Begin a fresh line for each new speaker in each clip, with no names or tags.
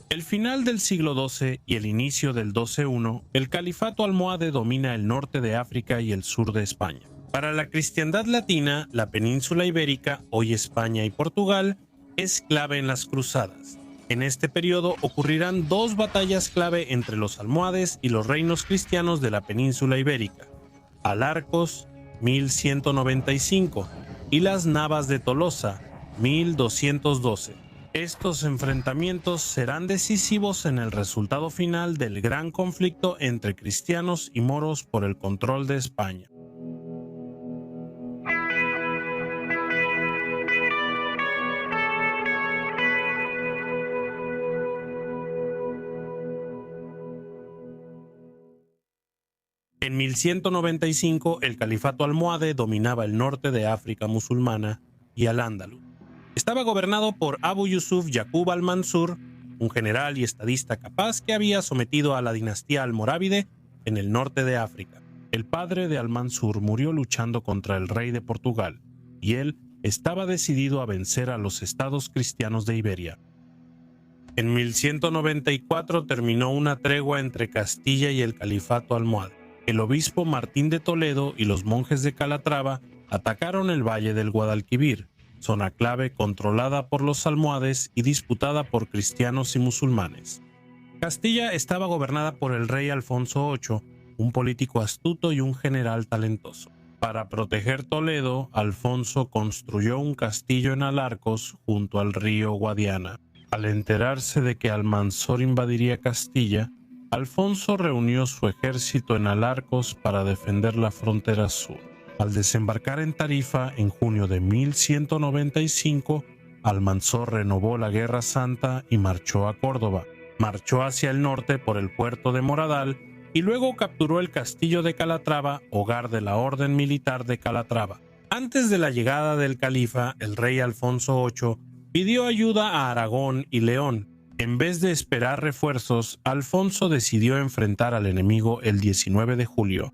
El final del siglo XII y el inicio del XII, el califato almohade domina el norte de África y el sur de España. Para la cristiandad latina, la península ibérica, hoy España y Portugal, es clave en las cruzadas. En este periodo ocurrirán dos batallas clave entre los almohades y los reinos cristianos de la península ibérica: Alarcos, 1195, y las Navas de Tolosa, 1212. Estos enfrentamientos serán decisivos en el resultado final del gran conflicto entre cristianos y moros por el control de España. En 1195, el califato almohade dominaba el norte de África musulmana y Al-Ándalus. Estaba gobernado por Abu Yusuf Yaqub al-Mansur, un general y estadista capaz que había sometido a la dinastía almorávide en el norte de África. El padre de al-Mansur murió luchando contra el rey de Portugal, y él estaba decidido a vencer a los estados cristianos de Iberia. En 1194 terminó una tregua entre Castilla y el califato almohade. El obispo Martín de Toledo y los monjes de Calatrava atacaron el valle del Guadalquivir, zona clave controlada por los almohades y disputada por cristianos y musulmanes. Castilla estaba gobernada por el rey Alfonso VIII, un político astuto y un general talentoso. Para proteger Toledo, Alfonso construyó un castillo en Alarcos junto al río Guadiana. Al enterarse de que Almanzor invadiría Castilla, Alfonso reunió su ejército en Alarcos para defender la frontera sur. Al desembarcar en Tarifa en junio de 1195, Almanzor renovó la Guerra Santa y marchó a Córdoba. Marchó hacia el norte por el puerto de Moradal y luego capturó el castillo de Calatrava, hogar de la Orden Militar de Calatrava. Antes de la llegada del califa, el rey Alfonso VIII pidió ayuda a Aragón y León. En vez de esperar refuerzos, Alfonso decidió enfrentar al enemigo el 19 de julio.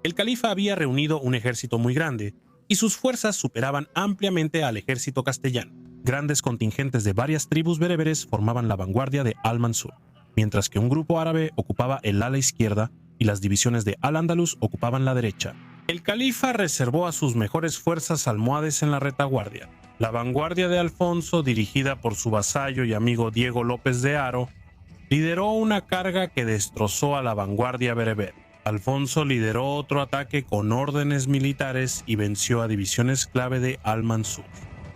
El califa había reunido un ejército muy grande y sus fuerzas superaban ampliamente al ejército castellano. Grandes contingentes de varias tribus bereberes formaban la vanguardia de Al-Mansur, mientras que un grupo árabe ocupaba el ala izquierda y las divisiones de Al-Ándalus ocupaban la derecha. El califa reservó a sus mejores fuerzas almohades en la retaguardia. La vanguardia de Alfonso, dirigida por su vasallo y amigo Diego López de Haro, lideró una carga que destrozó a la vanguardia bereber. Alfonso lideró otro ataque con órdenes militares y venció a divisiones clave de Al-Mansur.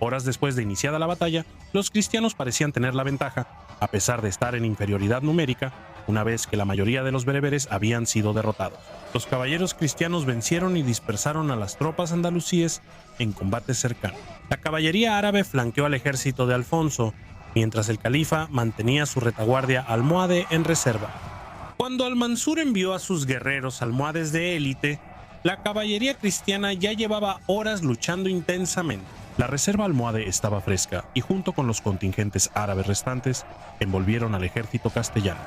Horas después de iniciada la batalla, los cristianos parecían tener la ventaja, a pesar de estar en inferioridad numérica, una vez que la mayoría de los bereberes habían sido derrotados. Los caballeros cristianos vencieron y dispersaron a las tropas andalusíes en combate cercano. La caballería árabe flanqueó al ejército de Alfonso, mientras el califa mantenía su retaguardia almohade en reserva. Cuando Al-Mansur envió a sus guerreros almohades de élite, la caballería cristiana ya llevaba horas luchando intensamente. La reserva almohade estaba fresca y junto con los contingentes árabes restantes envolvieron al ejército castellano.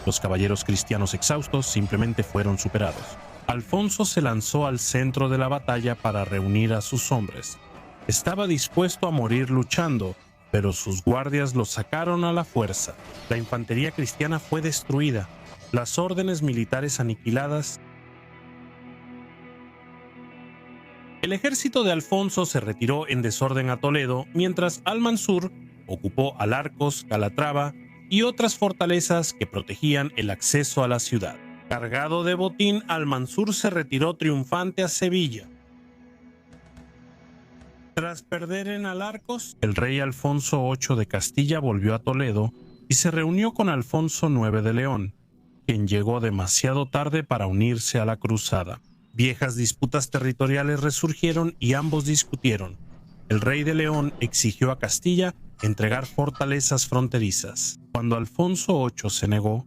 Los caballeros cristianos exhaustos simplemente fueron superados. Alfonso se lanzó al centro de la batalla para reunir a sus hombres. Estaba dispuesto a morir luchando, pero sus guardias lo sacaron a la fuerza. La infantería cristiana fue destruida, las órdenes militares aniquiladas. El ejército de Alfonso se retiró en desorden a Toledo, mientras Al-Mansur ocupó Alarcos, Calatrava y otras fortalezas que protegían el acceso a la ciudad. Cargado de botín, Al-Mansur se retiró triunfante a Sevilla. Tras perder en Alarcos, el rey Alfonso VIII de Castilla volvió a Toledo y se reunió con Alfonso IX de León, quien llegó demasiado tarde para unirse a la cruzada. Viejas disputas territoriales resurgieron y ambos discutieron. El rey de León exigió a Castilla entregar fortalezas fronterizas. Cuando Alfonso VIII se negó,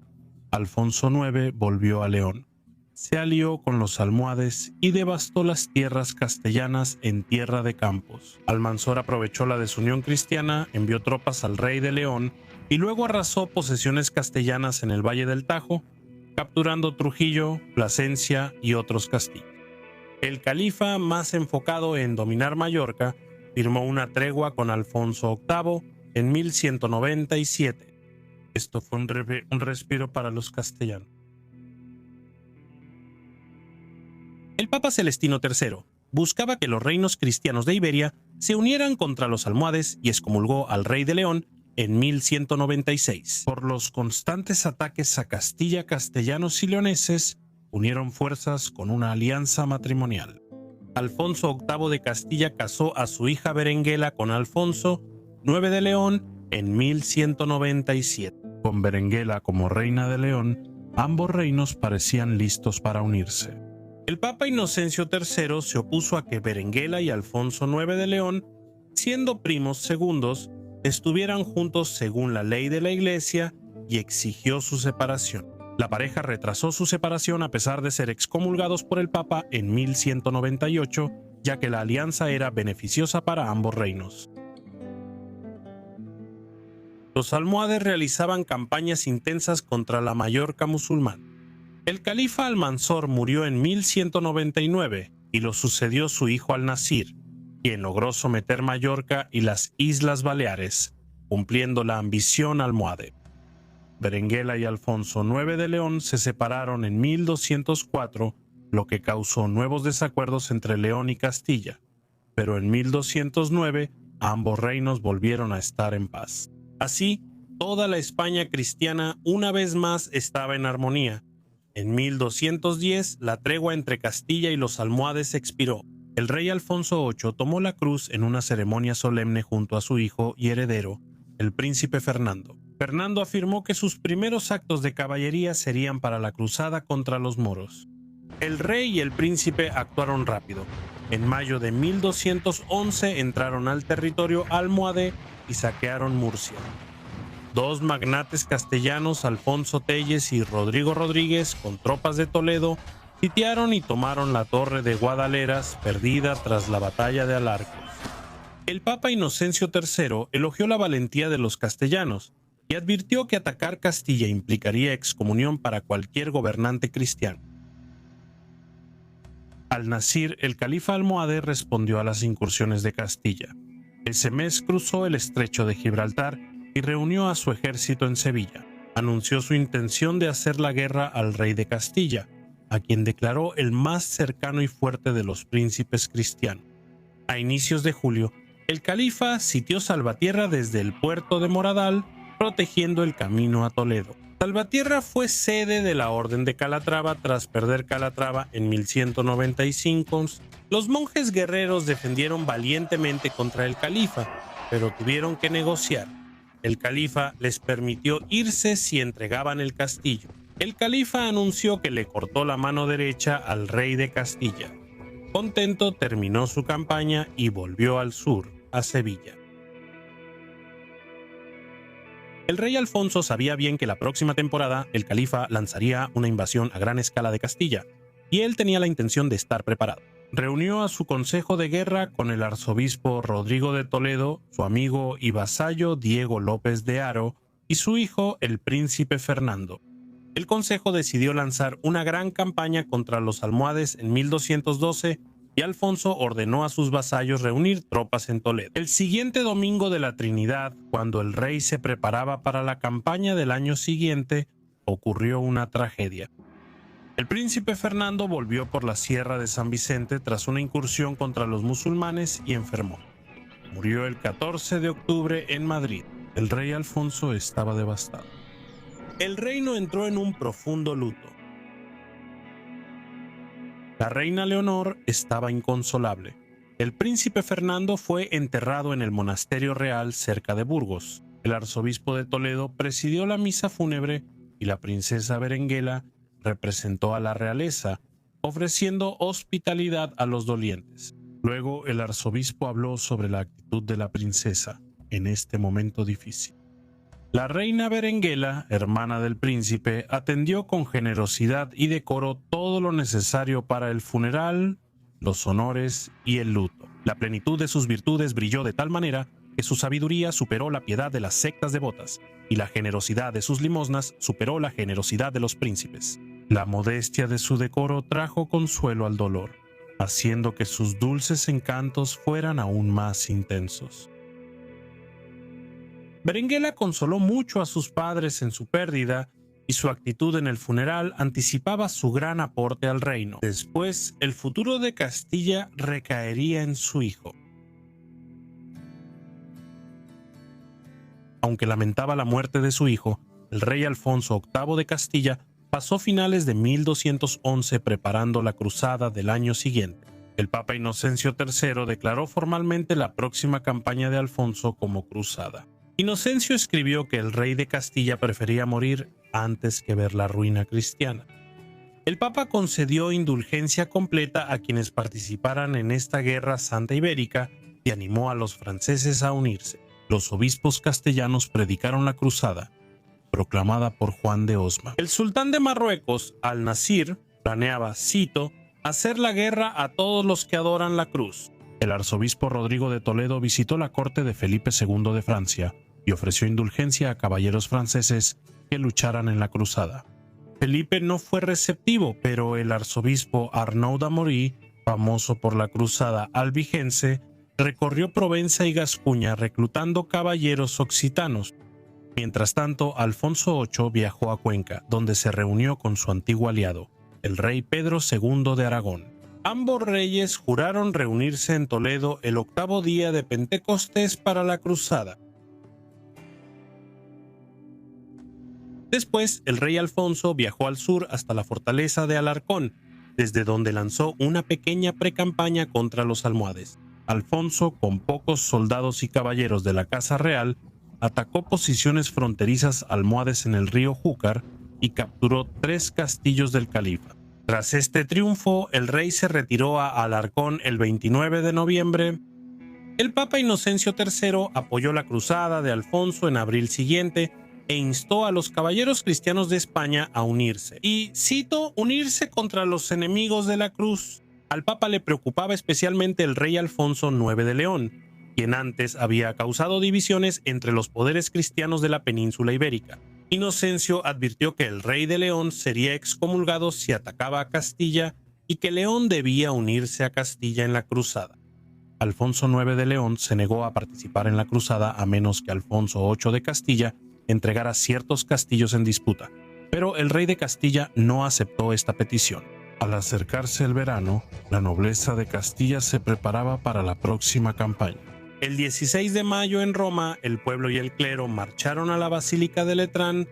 Alfonso IX volvió a León. Se alió con los almohades y devastó las tierras castellanas en Tierra de Campos. Almanzor aprovechó la desunión cristiana, envió tropas al rey de León y luego arrasó posesiones castellanas en el Valle del Tajo, capturando Trujillo, Plasencia y otros castillos. El califa, más enfocado en dominar Mallorca, firmó una tregua con Alfonso VIII en 1197. Esto fue un respiro para los castellanos. El Papa Celestino III buscaba que los reinos cristianos de Iberia se unieran contra los almohades y excomulgó al rey de León en 1196. Por los constantes ataques a Castilla, castellanos y leoneses unieron fuerzas con una alianza matrimonial. Alfonso VIII de Castilla casó a su hija Berenguela con Alfonso IX de León en 1197. Con Berenguela como reina de León, ambos reinos parecían listos para unirse. El Papa Inocencio III se opuso a que Berenguela y Alfonso IX de León, siendo primos segundos, estuvieran juntos según la ley de la Iglesia y exigió su separación. La pareja retrasó su separación a pesar de ser excomulgados por el Papa en 1198, ya que la alianza era beneficiosa para ambos reinos. Los almohades realizaban campañas intensas contra la Mallorca musulmana. El califa Almanzor murió en 1199 y lo sucedió su hijo Al-Nasir, quien logró someter Mallorca y las Islas Baleares, cumpliendo la ambición almohade. Berenguela y Alfonso IX de León se separaron en 1204, lo que causó nuevos desacuerdos entre León y Castilla, pero en 1209 ambos reinos volvieron a estar en paz. Así, toda la España cristiana una vez más estaba en armonía. En 1210, la tregua entre Castilla y los almohades expiró. El rey Alfonso VIII tomó la cruz en una ceremonia solemne junto a su hijo y heredero, el príncipe Fernando. Fernando afirmó que sus primeros actos de caballería serían para la cruzada contra los moros. El rey y el príncipe actuaron rápido. En mayo de 1211 entraron al territorio almohade y saquearon Murcia. Dos magnates castellanos, Alfonso Telles y Rodrigo Rodríguez, con tropas de Toledo, sitiaron y tomaron la torre de Guadaleras, perdida tras la batalla de Alarcos. El Papa Inocencio III elogió la valentía de los castellanos y advirtió que atacar Castilla implicaría excomunión para cualquier gobernante cristiano. Al-Nasir, el califa almohade, respondió a las incursiones de Castilla. Ese mes cruzó el estrecho de Gibraltar y reunió a su ejército en Sevilla. Anunció su intención de hacer la guerra al rey de Castilla, a quien declaró el más cercano y fuerte de los príncipes cristianos. A inicios de julio, el califa sitió Salvatierra desde el puerto de Moradal, protegiendo el camino a Toledo. Salvatierra fue sede de la Orden de Calatrava tras perder Calatrava en 1195. Los monjes guerreros defendieron valientemente contra el califa, pero tuvieron que negociar. El califa les permitió irse si entregaban el castillo. El califa anunció que le cortó la mano derecha al rey de Castilla. Contento, terminó su campaña y volvió al sur, a Sevilla. El rey Alfonso sabía bien que la próxima temporada el califa lanzaría una invasión a gran escala de Castilla, y él tenía la intención de estar preparado. Reunió a su consejo de guerra con el arzobispo Rodrigo de Toledo, su amigo y vasallo Diego López de Haro y su hijo el príncipe Fernando. El consejo decidió lanzar una gran campaña contra los almohades en 1212 y Alfonso ordenó a sus vasallos reunir tropas en Toledo. El siguiente domingo de la Trinidad, cuando el rey se preparaba para la campaña del año siguiente, ocurrió una tragedia. El príncipe Fernando volvió por la Sierra de San Vicente tras una incursión contra los musulmanes y enfermó. Murió el 14 de octubre en Madrid. El rey Alfonso estaba devastado. El reino entró en un profundo luto. La reina Leonor estaba inconsolable. El príncipe Fernando fue enterrado en el monasterio real cerca de Burgos. El arzobispo de Toledo presidió la misa fúnebre y la princesa Berenguela representó a la realeza, ofreciendo hospitalidad a los dolientes. Luego el arzobispo habló sobre la actitud de la princesa en este momento difícil. La reina Berenguela, hermana del príncipe, atendió con generosidad y decoro todo lo necesario para el funeral, los honores y el luto. La plenitud de sus virtudes brilló de tal manera que su sabiduría superó la piedad de las sectas devotas y la generosidad de sus limosnas superó la generosidad de los príncipes. La modestia de su decoro trajo consuelo al dolor, haciendo que sus dulces encantos fueran aún más intensos. Berenguela consoló mucho a sus padres en su pérdida y su actitud en el funeral anticipaba su gran aporte al reino. Después, el futuro de Castilla recaería en su hijo. Aunque lamentaba la muerte de su hijo, el rey Alfonso VIII de Castilla pasó finales de 1211 preparando la cruzada del año siguiente. El Papa Inocencio III declaró formalmente la próxima campaña de Alfonso como cruzada. Inocencio escribió que el rey de Castilla prefería morir antes que ver la ruina cristiana. El Papa concedió indulgencia completa a quienes participaran en esta guerra santa ibérica y animó a los franceses a unirse. Los obispos castellanos predicaron la cruzada, proclamada por Juan de Osma. El sultán de Marruecos, Al-Nasir, planeaba, cito, hacer la guerra a todos los que adoran la cruz. El arzobispo Rodrigo de Toledo visitó la corte de Felipe II de Francia y ofreció indulgencia a caballeros franceses que lucharan en la cruzada. Felipe no fue receptivo, pero el arzobispo Arnaud d'Amaury, famoso por la cruzada albigense, recorrió Provenza y Gascuña reclutando caballeros occitanos. Mientras tanto, Alfonso VIII viajó a Cuenca, donde se reunió con su antiguo aliado, el rey Pedro II de Aragón. Ambos reyes juraron reunirse en Toledo el 8º día de Pentecostés para la cruzada. Después, el rey Alfonso viajó al sur hasta la fortaleza de Alarcón, desde donde lanzó una pequeña precampaña contra los almohades. Alfonso, con pocos soldados y caballeros de la Casa Real, atacó posiciones fronterizas almohades en el río Júcar y capturó 3 castillos del califa. Tras este triunfo, el rey se retiró a Alarcón el 29 de noviembre. El Papa Inocencio III apoyó la cruzada de Alfonso en abril siguiente e instó a los caballeros cristianos de España a unirse. Y, cito, unirse contra los enemigos de la cruz. Al Papa le preocupaba especialmente el rey Alfonso IX de León, quien antes había causado divisiones entre los poderes cristianos de la península ibérica. Inocencio advirtió que el rey de León sería excomulgado si atacaba a Castilla y que León debía unirse a Castilla en la cruzada. Alfonso IX de León se negó a participar en la cruzada a menos que Alfonso VIII de Castilla entregara ciertos castillos en disputa, pero el rey de Castilla no aceptó esta petición. Al acercarse el verano, la nobleza de Castilla se preparaba para la próxima campaña. El 16 de mayo en Roma, el pueblo y el clero marcharon a la Basílica de Letrán,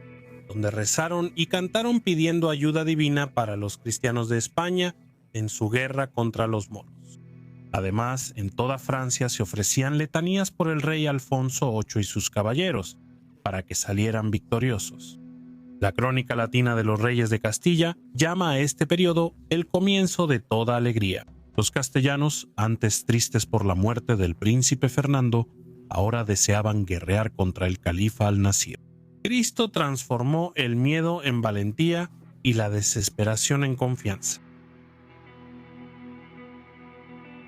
donde rezaron y cantaron pidiendo ayuda divina para los cristianos de España en su guerra contra los moros. Además, en toda Francia se ofrecían letanías por el rey Alfonso VIII y sus caballeros, para que salieran victoriosos. La crónica latina de los reyes de Castilla llama a este periodo el comienzo de toda alegría. Los castellanos, antes tristes por la muerte del príncipe Fernando, ahora deseaban guerrear contra el califa Al-Nasir. Cristo transformó el miedo en valentía y la desesperación en confianza.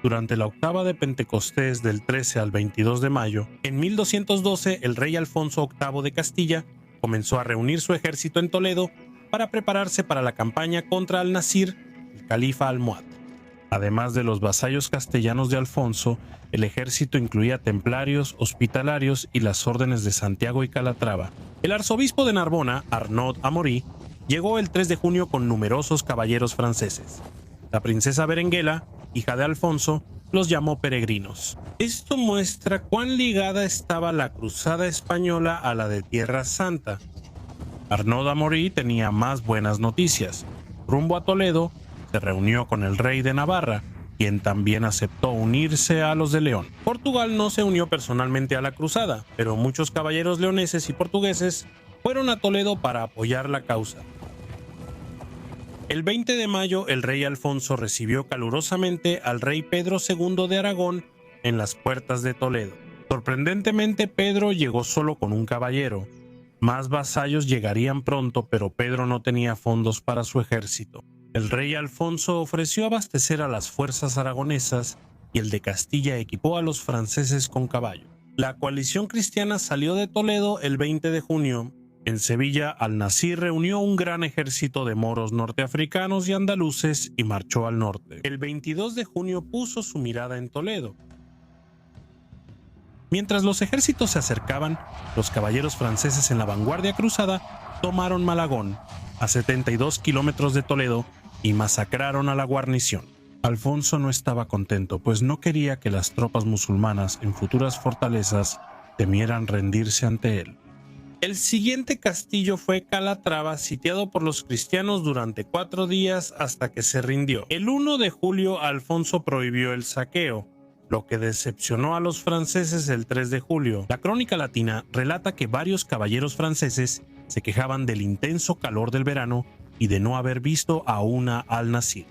Durante la octava de Pentecostés del 13 al 22 de mayo, en 1212 el rey Alfonso VIII de Castilla comenzó a reunir su ejército en Toledo para prepararse para la campaña contra Al-Nasir, el califa almohade. Además de los vasallos castellanos de Alfonso, el ejército incluía templarios, hospitalarios y las órdenes de Santiago y Calatrava. El arzobispo de Narbona, Arnaud d'Amaury, llegó el 3 de junio con numerosos caballeros franceses. La princesa Berenguela, hija de Alfonso, los llamó peregrinos. Esto muestra cuán ligada estaba la cruzada española a la de Tierra Santa. Arnaud d'Amaury tenía más buenas noticias. Rumbo a Toledo, se reunió con el rey de Navarra, quien también aceptó unirse a los de León. Portugal no se unió personalmente a la cruzada, pero muchos caballeros leoneses y portugueses fueron a Toledo para apoyar la causa. El 20 de mayo, el rey Alfonso recibió calurosamente al rey Pedro II de Aragón en las puertas de Toledo. Sorprendentemente, Pedro llegó solo con un caballero. Más vasallos llegarían pronto, pero Pedro no tenía fondos para su ejército. El rey Alfonso ofreció abastecer a las fuerzas aragonesas y el de Castilla equipó a los franceses con caballo. La coalición cristiana salió de Toledo el 20 de junio. En Sevilla, Al-Nasir reunió un gran ejército de moros norteafricanos y andaluces y marchó al norte. El 22 de junio puso su mirada en Toledo. Mientras los ejércitos se acercaban, los caballeros franceses en la vanguardia cruzada tomaron Malagón, a 72 kilómetros de Toledo, y masacraron a la guarnición. Alfonso no estaba contento, pues no quería que las tropas musulmanas en futuras fortalezas temieran rendirse ante él. El siguiente castillo fue Calatrava, sitiado por los cristianos durante 4 días hasta que se rindió. El 1 de julio Alfonso prohibió el saqueo, lo que decepcionó a los franceses el 3 de julio. La crónica latina relata que varios caballeros franceses se quejaban del intenso calor del verano y de no haber visto aún a Al-Nasir.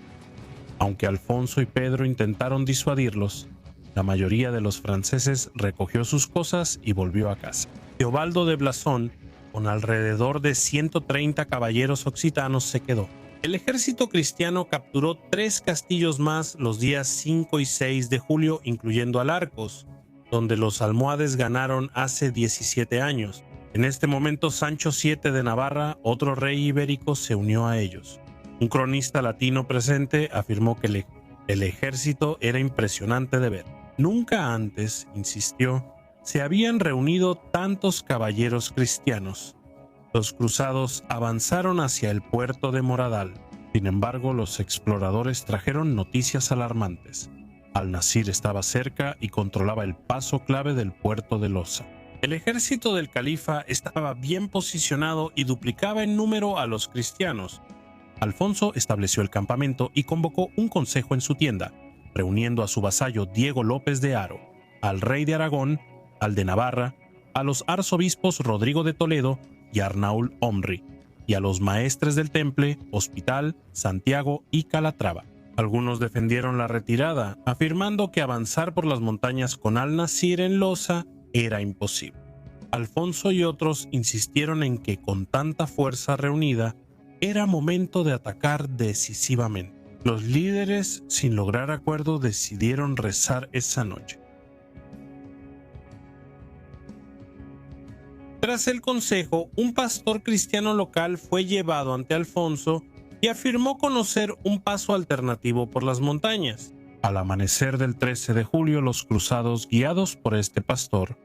Aunque Alfonso y Pedro intentaron disuadirlos, la mayoría de los franceses recogió sus cosas y volvió a casa. Teobaldo de Blasón, con alrededor de 130 caballeros occitanos, se quedó. El ejército cristiano capturó 3 castillos más los días 5 y 6 de julio, incluyendo Alarcos, donde los almohades ganaron hace 17 años. En este momento Sancho VII de Navarra, otro rey ibérico, se unió a ellos. Un cronista latino presente afirmó que el ejército era impresionante de ver. Nunca antes, insistió, se habían reunido tantos caballeros cristianos. Los cruzados avanzaron hacia el puerto de Moradal. Sin embargo, los exploradores trajeron noticias alarmantes. Al-Nasir estaba cerca y controlaba el paso clave del puerto de Loza. El ejército del califa estaba bien posicionado y duplicaba en número a los cristianos. Alfonso estableció el campamento y convocó un consejo en su tienda, reuniendo a su vasallo Diego López de Haro, al rey de Aragón, al de Navarra, a los arzobispos Rodrigo de Toledo y Arnaúl Omri, y a los maestres del Temple, Hospital, Santiago y Calatrava. Algunos defendieron la retirada, afirmando que avanzar por las montañas con Al-Nasir en Loza era imposible. Alfonso y otros insistieron en que con tanta fuerza reunida era momento de atacar decisivamente. Los líderes, sin lograr acuerdo, decidieron rezar esa noche. Tras el consejo, un pastor cristiano local fue llevado ante Alfonso y afirmó conocer un paso alternativo por las montañas. Al amanecer del 13 de julio, los cruzados, guiados por este pastor,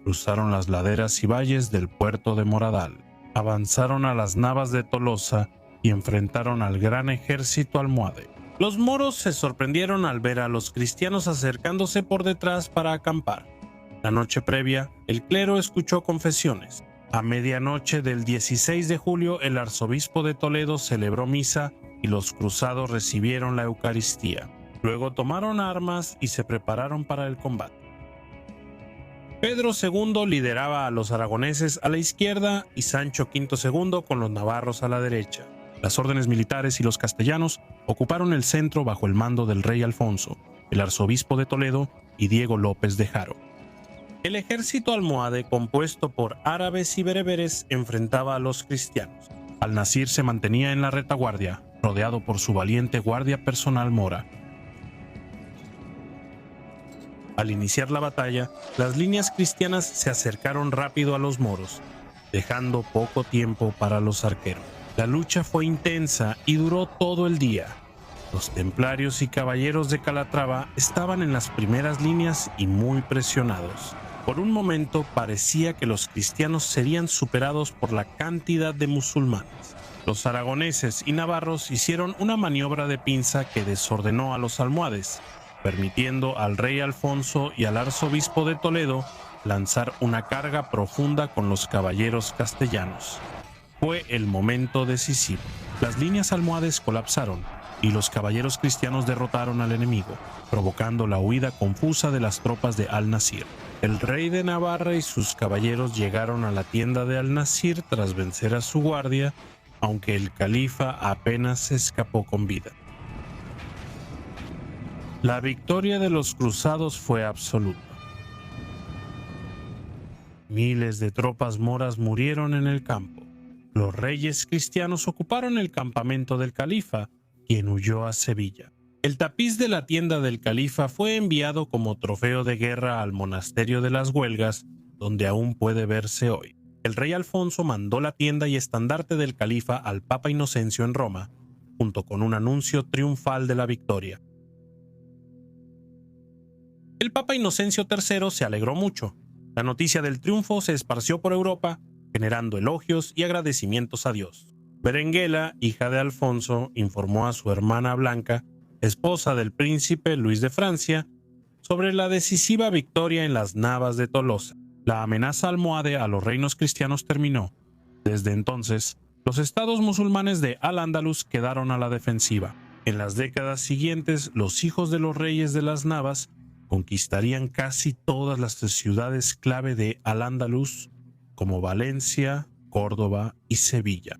cruzaron las laderas y valles del puerto de Moradal, avanzaron a las navas de Tolosa y enfrentaron al gran ejército almohade. Los moros se sorprendieron al ver a los cristianos acercándose por detrás para acampar. La noche previa, el clero escuchó confesiones. A medianoche del 16 de julio, el arzobispo de Toledo celebró misa y los cruzados recibieron la Eucaristía. Luego tomaron armas y se prepararon para el combate. Pedro II lideraba a los aragoneses a la izquierda y Sancho V II con los navarros a la derecha. Las órdenes militares y los castellanos ocuparon el centro bajo el mando del rey Alfonso, el arzobispo de Toledo y Diego López de Haro. El ejército almohade, compuesto por árabes y bereberes, enfrentaba a los cristianos. Al-Nasir se mantenía en la retaguardia, rodeado por su valiente guardia personal mora. Al iniciar la batalla, las líneas cristianas se acercaron rápido a los moros, dejando poco tiempo para los arqueros. La lucha fue intensa y duró todo el día. Los templarios y caballeros de Calatrava estaban en las primeras líneas y muy presionados. Por un momento parecía que los cristianos serían superados por la cantidad de musulmanes. Los aragoneses y navarros hicieron una maniobra de pinza que desordenó a los almohades, permitiendo al rey Alfonso y al arzobispo de Toledo lanzar una carga profunda con los caballeros castellanos. Fue el momento decisivo. Las líneas almohades colapsaron y los caballeros cristianos derrotaron al enemigo, provocando la huida confusa de las tropas de Al-Nasir. El rey de Navarra y sus caballeros llegaron a la tienda de Al-Nasir tras vencer a su guardia, aunque el califa apenas se escapó con vida. La victoria de los cruzados fue absoluta. Miles de tropas moras murieron en el campo. Los reyes cristianos ocuparon el campamento del califa, quien huyó a Sevilla. El tapiz de la tienda del califa fue enviado como trofeo de guerra al monasterio de las Huelgas, donde aún puede verse hoy. El rey Alfonso mandó la tienda y estandarte del califa al Papa Inocencio en Roma, junto con un anuncio triunfal de la victoria. El Papa Inocencio III se alegró mucho. La noticia del triunfo se esparció por Europa, generando elogios y agradecimientos a Dios. Berenguela, hija de Alfonso, informó a su hermana Blanca, esposa del príncipe Luis de Francia, sobre la decisiva victoria en las Navas de Tolosa. La amenaza almohade a los reinos cristianos terminó. Desde entonces, los estados musulmanes de Al-Ándalus quedaron a la defensiva. En las décadas siguientes, los hijos de los reyes de las Navas conquistarían casi todas las ciudades clave de Al-Ándalus, como Valencia, Córdoba y Sevilla.